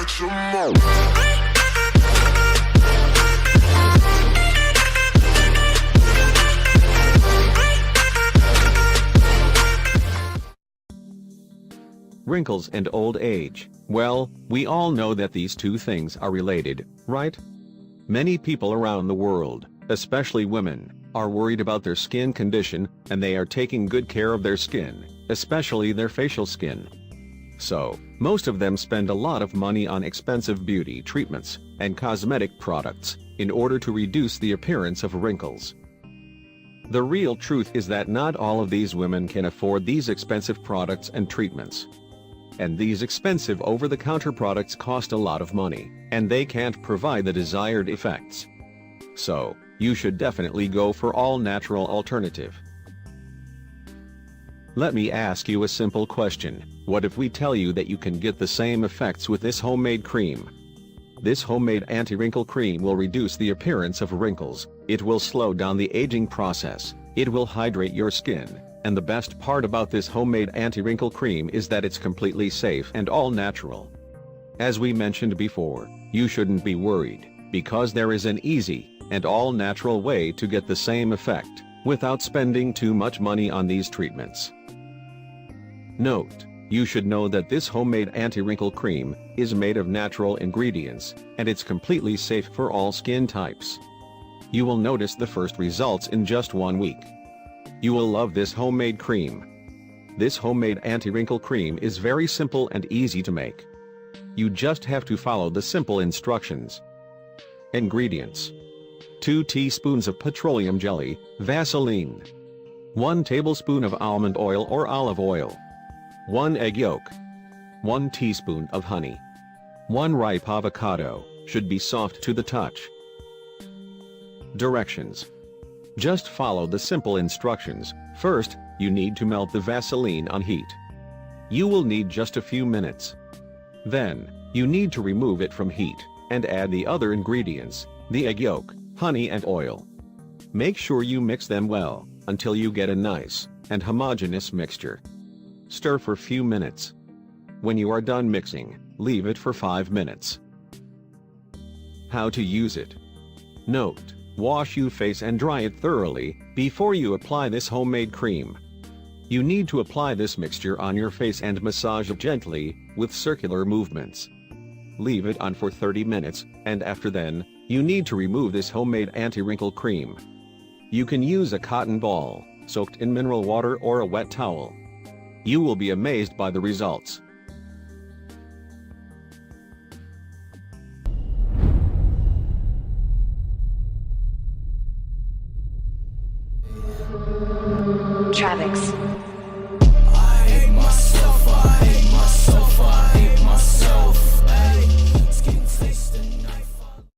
some more. Wrinkles and old age. Well, we all know that these two things are related, right? Many people around the world, especially women, are worried about their skin condition, and they are taking good care of their skin, especially their facial skin. So, most of them spend a lot of money on expensive beauty treatments and cosmetic products in order to reduce the appearance of wrinkles. The real truth is that not all of these women can afford these expensive products and treatments. And these expensive over-the-counter products cost a lot of money, and they can't provide the desired effects. So, you should definitely go for all-natural alternative. Let me ask you a simple question. What if we tell you that you can get the same effects with this homemade cream? This homemade anti-wrinkle cream will reduce the appearance of wrinkles, it will slow down the aging process, it will hydrate your skin, and the best part about this homemade anti-wrinkle cream is that it's completely safe and all natural. As we mentioned before, you shouldn't be worried, because there is an easy and all-natural way to get the same effect, without spending too much money on these treatments. Note: you should know that this homemade anti-wrinkle cream is made of natural ingredients, and it's completely safe for all skin types. You will notice the first results in just 1 week. You will love this homemade cream. This homemade anti-wrinkle cream is very simple and easy to make. You just have to follow the simple instructions. Ingredients: 2 teaspoons of petroleum jelly, Vaseline. 1 tablespoon of almond oil or olive oil. 1 egg yolk. 1 teaspoon of honey. 1 ripe avocado, should be soft to the touch. Directions: just follow the simple instructions. First, you need to melt the Vaseline on heat. You will need just a few minutes. Then, you need to remove it from heat, and add the other ingredients, the egg yolk, honey and oil. Make sure you mix them well, until you get a nice and homogeneous mixture. Stir for few minutes. When you are done mixing, leave it for 5 minutes. How to use it. Note: wash your face and dry it thoroughly before you apply this homemade cream. You need to apply this mixture on your face and massage it gently with circular movements. Leave it on for 30 minutes, and after then, you need to remove this homemade anti-wrinkle cream. You can use a cotton ball, soaked in mineral water, or a wet towel. You will be amazed by the results. Travix.